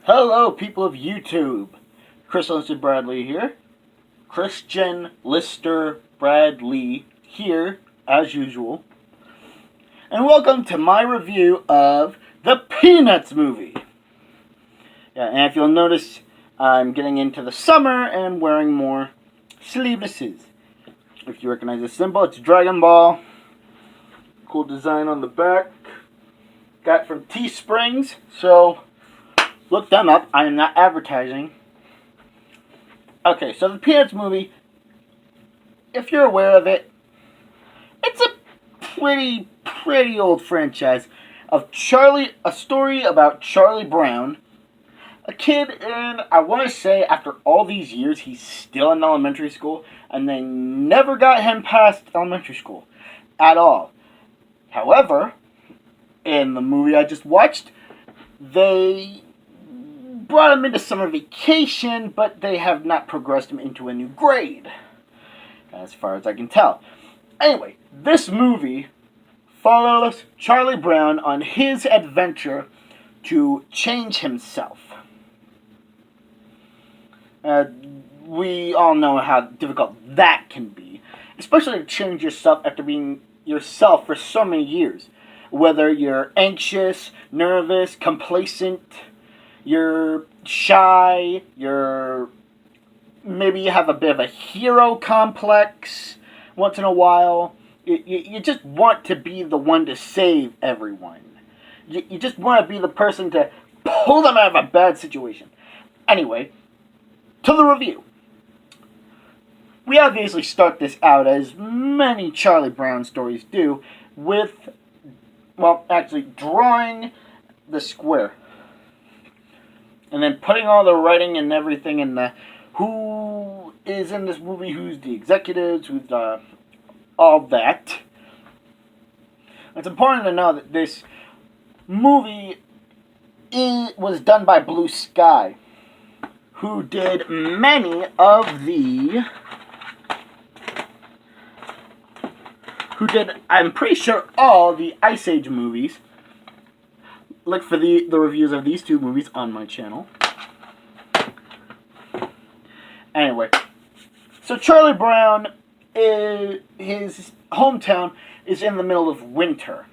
Hello, people of YouTube. Chris Lyster-Bradley here. Christian Lyster-Bradley here, as usual. And welcome to my review of the Peanuts movie. Yeah, and if you'll notice, I'm getting into the summer and wearing more sleevelesses. If you recognize the symbol, it's Dragon Ball. Cool design on the back. Got it from Teesprings, so look them up. I am not advertising. Okay, so the Peanuts movie, if you're aware of it, it's a pretty old franchise of a story about Charlie Brown, a kid, and I want to say after all these years, he's still in elementary school, and they never got him past elementary school at all. However, in the movie I just watched, they brought him into summer vacation, but they have not progressed him into a new grade, as far as I can tell. Anyway, this movie follows Charlie Brown on his adventure to change himself. We all know how difficult that can be, especially to change yourself after being yourself for so many years. Whether you're anxious, nervous, complacent, you're shy, maybe you have a bit of a hero complex once in a while. You just want to be the one to save everyone. You just want to be the person to pull them out of a bad situation. Anyway, to the review. We obviously start this out, as many Charlie Brown stories do, with, actually drawing the square. And then putting all the writing and everything in the who is in this movie, who's the executives, who's all that. It's important to know that this movie was done by Blue Sky, who did I'm pretty sure, all the Ice Age movies. Look for the reviews of these two movies on my channel. Anyway, so Charlie Brown, his hometown is in the middle of winter.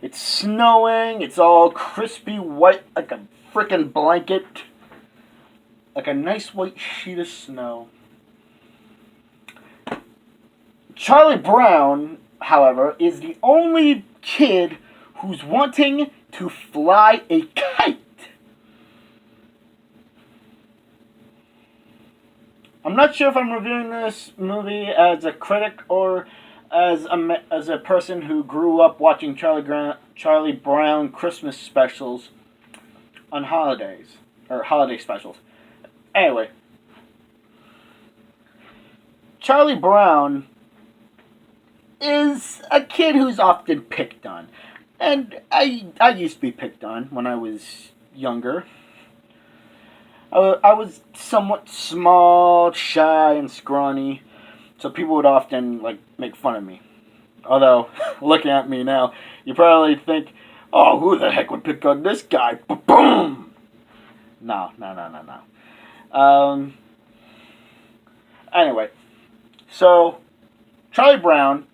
It's snowing, it's all crispy white like a frickin' blanket. Like a nice white sheet of snow. Charlie Brown, however, is the only kid who's wanting to fly a kite. I'm not sure if I'm reviewing this movie as a critic or as a person who grew up watching Charlie Brown Christmas specials on holidays, or holiday specials. Anyway, Charlie Brown is a kid who's often picked on. And I used to be picked on when I was younger. I was somewhat small, shy, and scrawny, so people would often make fun of me. Although, looking at me now, you probably think, "Oh, who the heck would pick on this guy?" Boom! No. Anyway, so Charlie Brown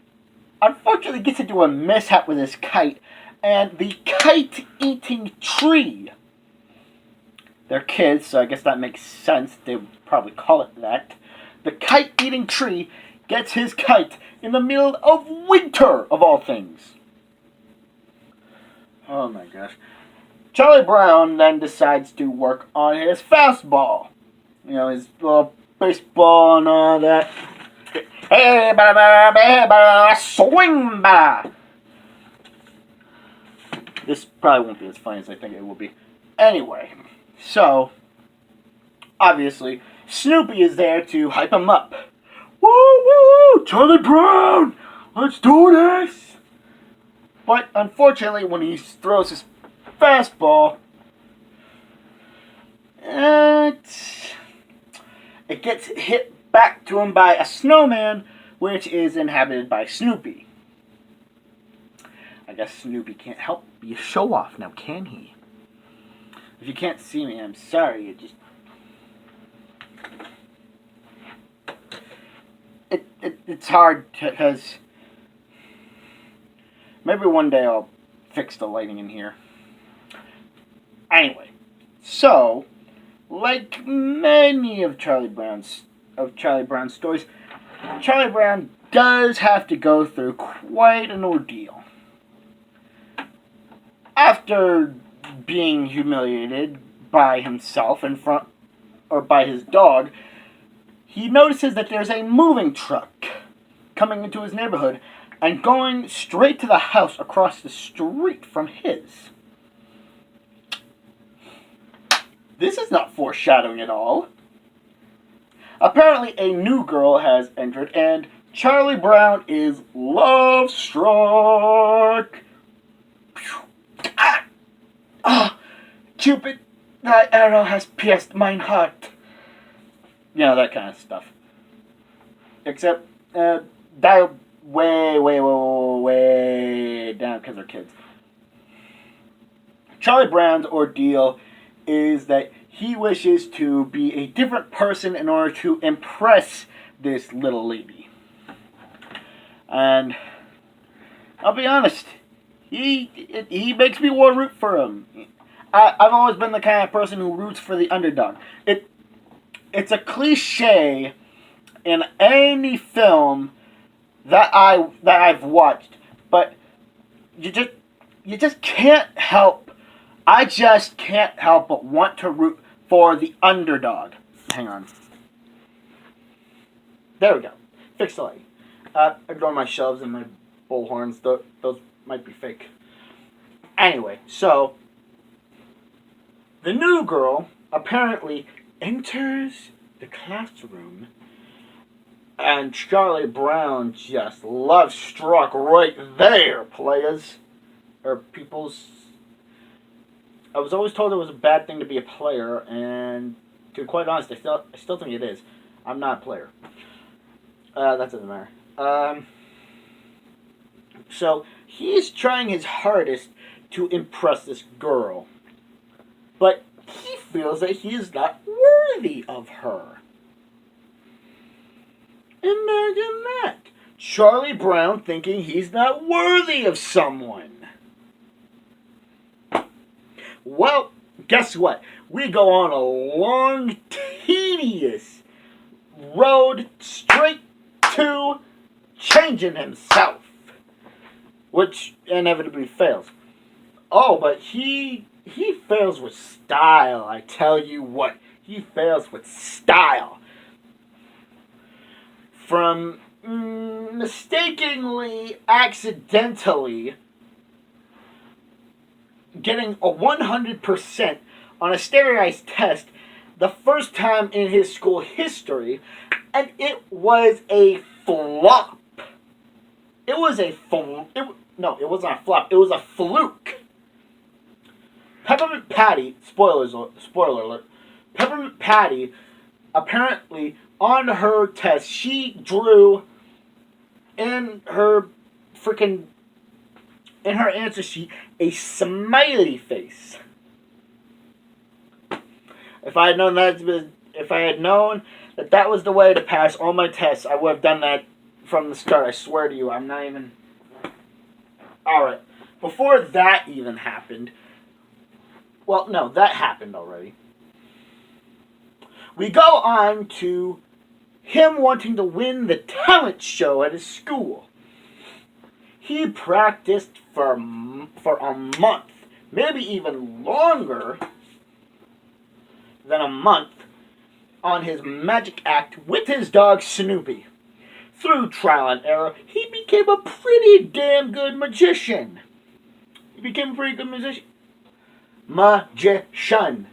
unfortunately gets into a mishap with his kite, and the kite-eating tree. They're kids, so I guess that makes sense. They would probably call it that. The kite-eating tree gets his kite in the middle of winter, of all things. Oh my gosh. Charlie Brown then decides to work on his fastball. You know, his little baseball and all that. Hey, swing, ba! This probably won't be as funny as I think it will be. Anyway, so, obviously, Snoopy is there to hype him up. Woo, woo, woo, Charlie Brown, let's do this! But, unfortunately, when he throws his fastball, it gets hit back to him by a snowman, which is inhabited by Snoopy. I guess Snoopy can't help be a show-off now, can he? If you can't see me, I'm sorry. It's hard because maybe one day I'll fix the lighting in here. Anyway, so like many of Charlie Brown's stories, Charlie Brown does have to go through quite an ordeal. After being humiliated by himself by his dog, he notices that there's a moving truck coming into his neighborhood and going straight to the house across the street from his. This is not foreshadowing at all. Apparently, a new girl has entered, and Charlie Brown is love-struck. Ah! Oh, Cupid, thy arrow has pierced mine heart. You know, that kind of stuff. Except, dialed way down because they're kids. Charlie Brown's ordeal is that he wishes to be a different person in order to impress this little lady. And I'll be honest, he makes me want to root for him. I've always been the kind of person who roots for the underdog. It's a cliche in any film that I've watched, but you just can't help. I just can't help but want to root for the underdog. Hang on. There we go. Fix the light. Ignore my shelves and my bullhorns. Those might be fake. Anyway, so the new girl apparently enters the classroom, and Charlie Brown just love-struck right there, players. Or peoples. I was always told it was a bad thing to be a player, and to be quite honest, I still think it is. I'm not a player. That doesn't matter. So, he's trying his hardest to impress this girl. But he feels that he is not worthy of her. Imagine that. Charlie Brown thinking he's not worthy of someone. Well, guess what? We go on a long, tedious road straight to changing himself, which inevitably fails. Oh, but he fails with style, I tell you what. He fails with style. From mistakenly, accidentally getting a 100% on a standardized test the first time in his school history, and it was a flop. It wasn't a flop. It was a fluke. Peppermint Patty, spoiler alert, Peppermint Patty, apparently, on her test, she drew in her answer sheet a smiley face. If I had known that was the way to pass all my tests, I would have done that from the start. I swear to you, I'm not even. Alright. Before that even happened. Well, no, that happened already. We go on to him wanting to win the talent show at his school. He practiced for a month, maybe even longer than a month, on his magic act with his dog Snoopy. Through trial and error, he became a pretty damn good magician. Magician.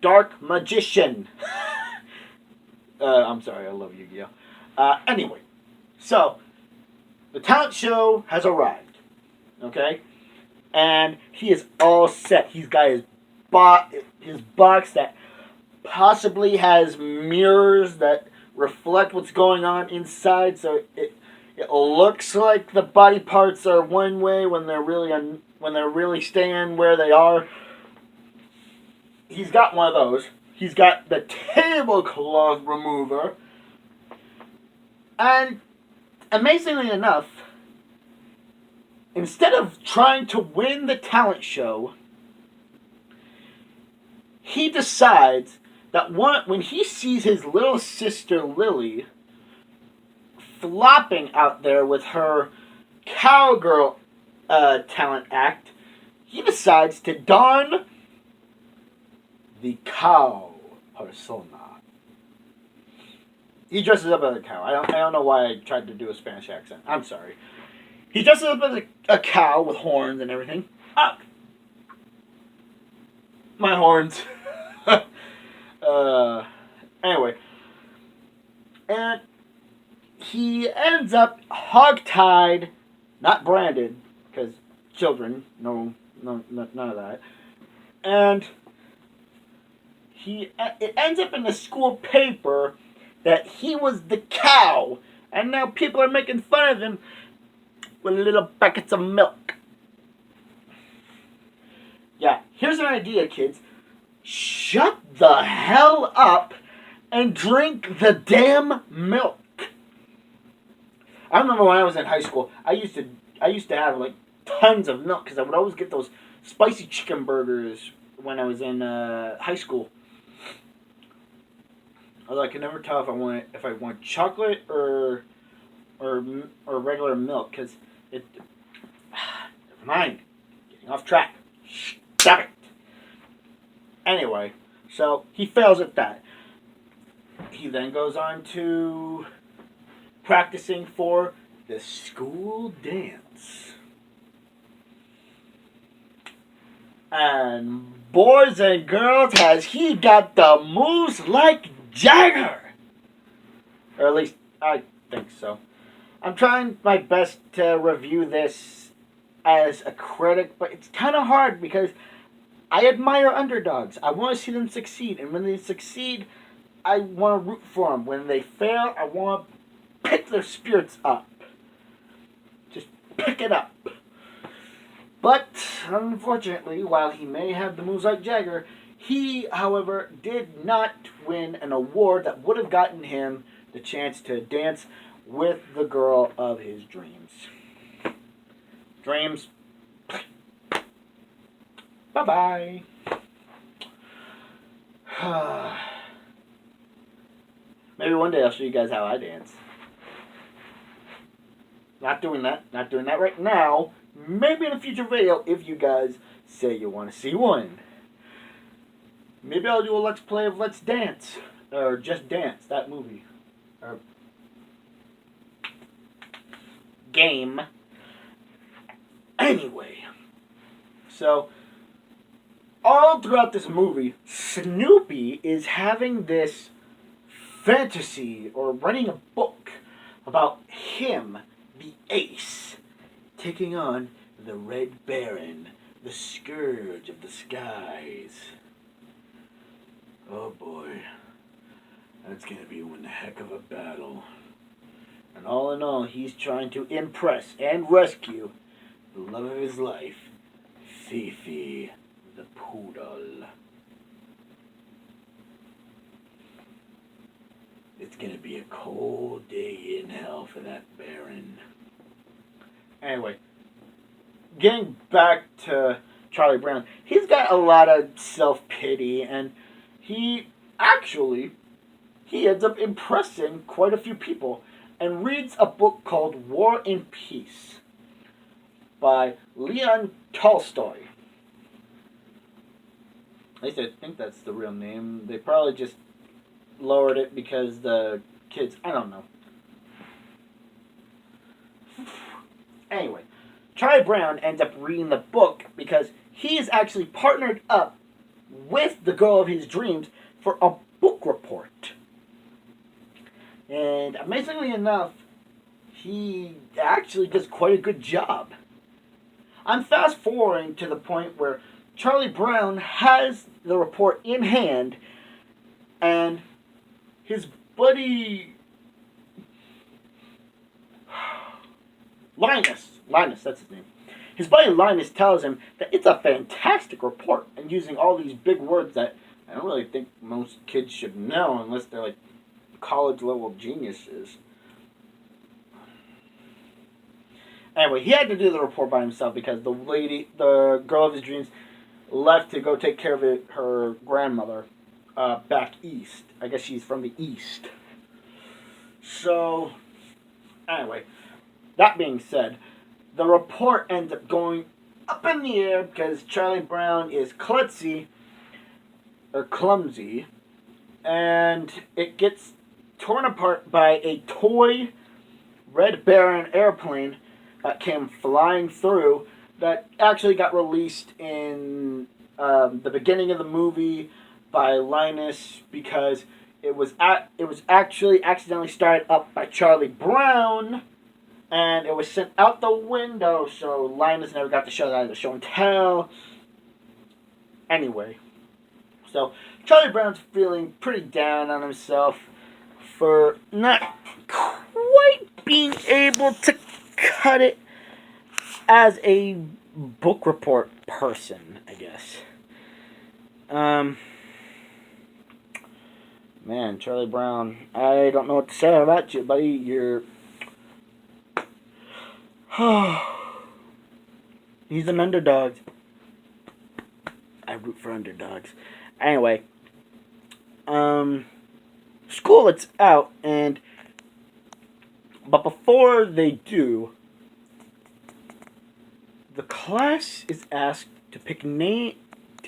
Dark magician. I'm sorry, I love Yu-Gi-Oh! Anyway, so the talent show has arrived, okay? And he is all set. He's got his box that possibly has mirrors that reflect what's going on inside, so It looks like the body parts are one way when they're really staying where they are. He's got one of those. He's got the tablecloth remover. And amazingly enough, instead of trying to win the talent show, he decides that when he sees his little sister Lily flopping out there with her cowgirl talent act, he decides to don the cow persona. He dresses up as a cow. I don't know why I tried to do a Spanish accent. I'm sorry. He dresses up as a cow with horns and everything. Ah! My horns. Anyway. And he ends up hogtied, not branded, because children, no, none of that. And it ends up in the school paper that he was the cow, and now people are making fun of him with little buckets of milk. Yeah, here's an idea, kids. Shut the hell up and drink the damn milk. I remember when I was in high school, I used to have like tons of milk because I would always get those spicy chicken burgers when I was in high school. Although I could never tell if I want chocolate or regular milk, because it. Never mind. Getting off track. Stop it. Anyway, so he fails at that. He then goes on to practicing for the school dance. And boys and girls, has he got the moves like Jagger! Or at least, I think so. I'm trying my best to review this as a critic, but it's kind of hard because I admire underdogs. I want to see them succeed, and when they succeed, I want to root for them. When they fail, I want to pick their spirits up. Just pick it up. But, unfortunately, while he may have the moves like Jagger, he, however, did not win an award that would have gotten him the chance to dance with the girl of his dreams. Dreams. Bye-bye. Maybe one day I'll show you guys how I dance. Not doing that right now. Maybe in a future video if you guys say you want to see one. Maybe I'll do a Let's Play of Let's Dance. Or Just Dance, that movie. Or game. Anyway. So, all throughout this movie, Snoopy is having this fantasy, or writing a book, about him, the ace, taking on the Red Baron, the scourge of the skies. Oh boy, that's gonna be one heck of a battle. And all in all, he's trying to impress and rescue the love of his life, Fifi the poodle. It's gonna be a cold day in hell for that Baron. Anyway, getting back to Charlie Brown, he's got a lot of self-pity, and he ends up impressing quite a few people and reads a book called War and Peace by Leon Tolstoy. At least I think that's the real name. They probably just lowered it because the kids, I don't know. Anyway, Charlie Brown ends up reading the book because he is actually partnered up with the girl of his dreams for a book report. And amazingly enough, he actually does quite a good job. I'm fast forwarding to the point where Charlie Brown has the report in hand, and his buddy... Linus, that's his name. His buddy Linus tells him that it's a fantastic report, and using all these big words that I don't really think most kids should know unless they're like college level geniuses. Anyway, he had to do the report by himself because the girl of his dreams, left to go take care of her grandmother back east. I guess she's from the east. So, anyway, that being said, the report ends up going up in the air because Charlie Brown is clumsy, and it gets torn apart by a toy Red Baron airplane that came flying through that actually got released in the beginning of the movie by Linus because it was actually accidentally started up by Charlie Brown, and it was sent out the window, so Linus never got to show that at the show and tell. Anyway, so Charlie Brown's feeling pretty down on himself for not quite being able to cut it as a book report person, I guess. Man, Charlie Brown, I don't know what to say about you, buddy. You're... He's an underdog. I root for underdogs. Anyway, school lets out, but before they do, the class is asked to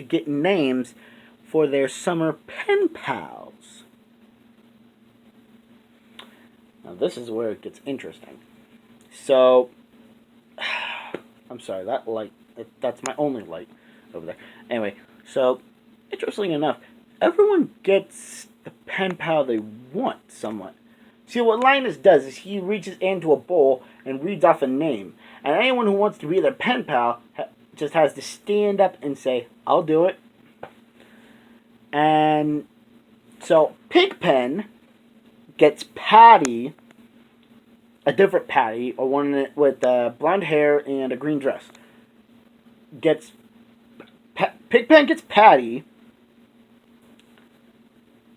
get names for their summer pen pals. Now this is where it gets interesting. So, I'm sorry, that's my only light over there. Anyway, so, interestingly enough, everyone gets the pen pal they want somewhat. See, what Linus does is he reaches into a bowl and reads off a name. And anyone who wants to be their pen pal just has to stand up and say, I'll do it. And so Pigpen gets Patty, a different Patty, or one with blonde hair and a green dress. Pigpen gets Patty.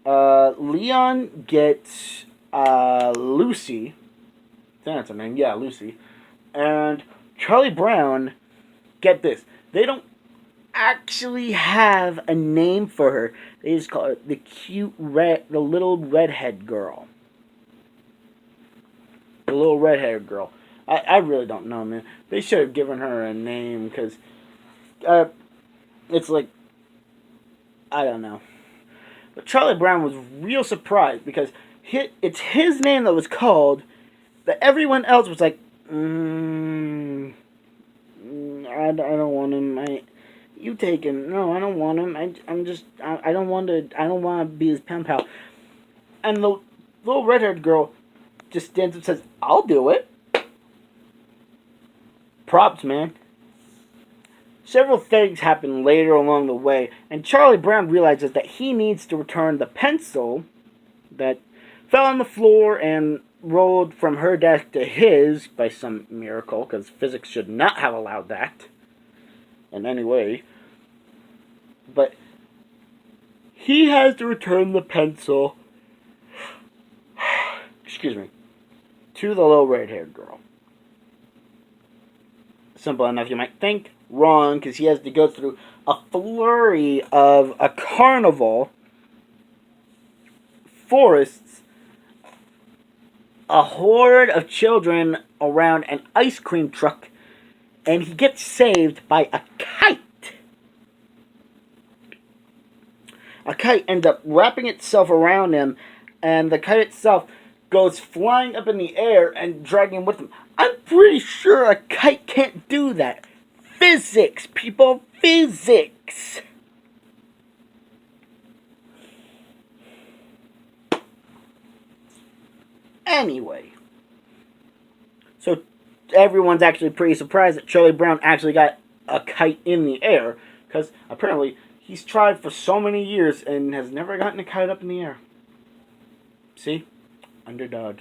Leon gets Lucy. I think that's her name. Yeah, Lucy. And Charlie Brown, get this, they don't actually have a name for her. They just call her the little redhead girl. The little redhead girl. I really don't know, man. They should have given her a name, because it's like, I don't know. But Charlie Brown was real surprised, because it's his name that was called, but everyone else was like, I don't want him. You take him. No, I don't want him. I don't want to be his pen pal. And the little red-haired girl just stands up and says, I'll do it. Props, man. Several things happen later along the way, and Charlie Brown realizes that he needs to return the pencil that fell on the floor and rolled from her desk to his by some miracle, because physics should not have allowed that in any way. But he has to return the pencil, excuse me, to the little red-haired girl. Simple enough, you might think. Wrong, because he has to go through a flurry of a carnival, forests, a horde of children around an ice cream truck, and he gets saved by a kite. A kite ends up wrapping itself around him, and the kite itself goes flying up in the air and dragging him with him. I'm pretty sure a kite can't do that. Physics, people, physics. Anyway, so everyone's actually pretty surprised that Charlie Brown actually got a kite in the air, because apparently he's tried for so many years and has never gotten a kite up in the air. See? Underdog.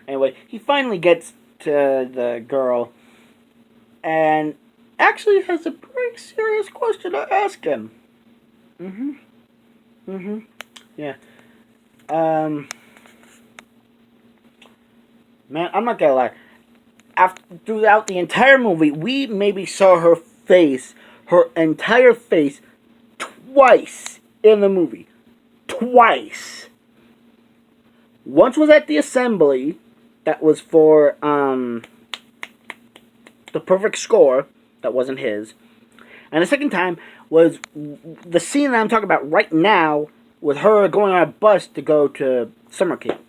Anyway, he finally gets to the girl and actually has a pretty serious question to ask him. Mm-hmm. Mm-hmm. Yeah. Man, I'm not gonna lie. Throughout the entire movie, we maybe saw her entire face, twice in the movie. Twice. Once was at the assembly, that was for, the perfect score, that wasn't his. And the second time was the scene that I'm talking about right now, with her going on a bus to go to summer camp.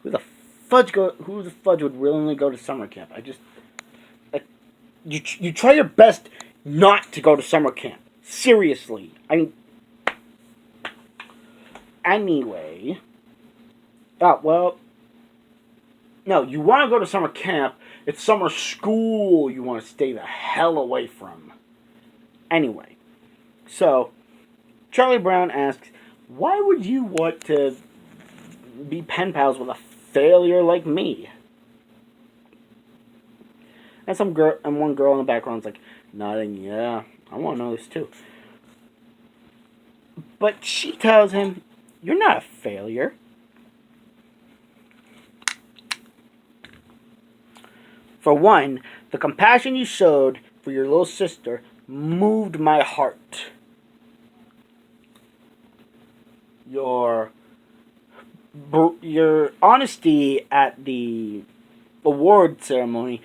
Who the fudge would willingly go to summer camp? You try your best not to go to summer camp. Seriously. I mean, anyway. Oh, well, no, you want to go to summer camp. It's summer school you want to stay the hell away from. Anyway, so Charlie Brown asks, why would you want to be pen pals with a failure like me? And one girl in the background's like nodding, yeah, I want to know this too. But she tells him, you're not a failure. For one, the compassion you showed for your little sister moved my heart. Your honesty at the award ceremony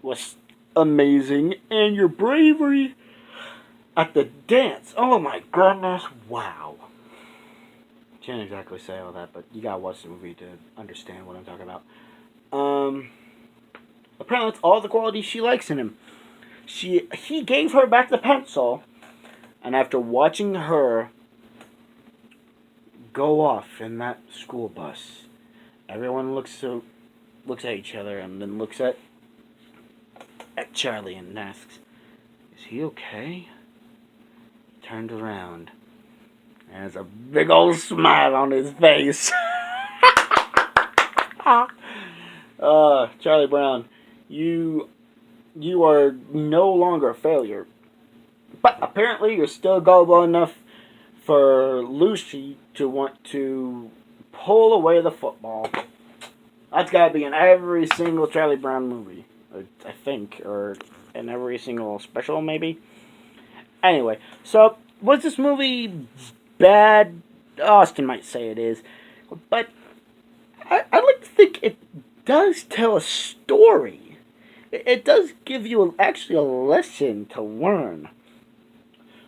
was amazing, and your bravery at the dance, oh my goodness, wow. Can't exactly say all that, but you gotta watch the movie to understand what I'm talking about. Apparently that's all the qualities she likes in him. He gave her back the pencil, and after watching her go off in that school bus, everyone looks at each other and then looks at Charlie and asks, is he okay? He turned around and has a big old smile on his face. Charlie Brown, you are no longer a failure. But apparently you're still gullible enough for Lucy to want to pull away the football. That's gotta be in every single Charlie Brown movie, I think, or in every single special, maybe. Anyway, so was this movie bad? Austin might say it is, but I like to think it does tell a story. It does give you actually a lesson to learn.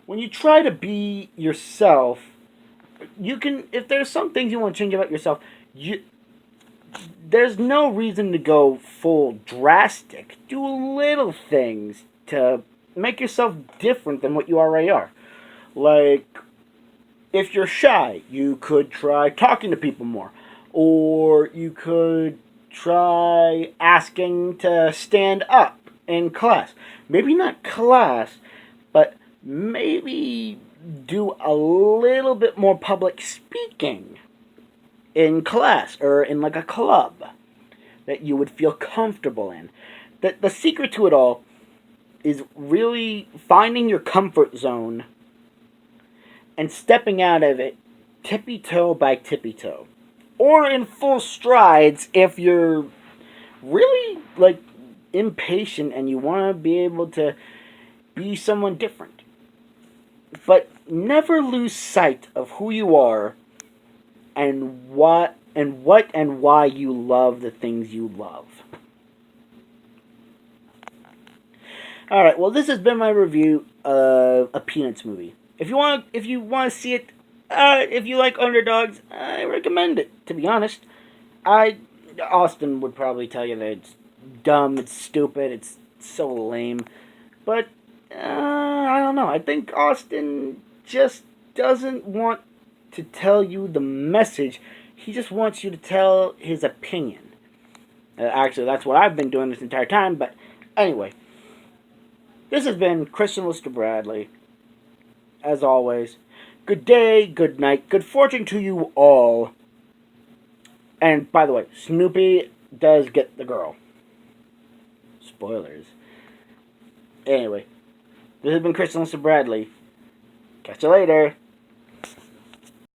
When you try to be yourself, you can, if there's some things you want to change about yourself, there's no reason to go full drastic. Do little things to make yourself different than what you already are. Like, if you're shy, you could try talking to people more. Or you could try asking to stand up in class. Maybe not class, but maybe do a little bit more public speaking in class or in like a club that you would feel comfortable in. The secret to it all is really finding your comfort zone and stepping out of it tippy-toe by tippy-toe. Or in full strides if you're really like impatient and you want to be able to be someone different. But never lose sight of who you are and what and why you love the things you love. Alright, well this has been my review of a Peanuts movie. If you want to see it, if you like underdogs, I recommend it, to be honest. Austin would probably tell you that it's dumb, it's stupid, it's so lame. But I don't know. I think Austin just doesn't want to tell you the message. He just wants you to tell his opinion. Actually, that's what I've been doing this entire time. But anyway, this has been Christian Lyster-Bradley. As always, good day, good night, good fortune to you all. And by the way, Snoopy does get the girl. Spoilers. Anyway, this has been Chris and Lyster-Bradley. Catch you later.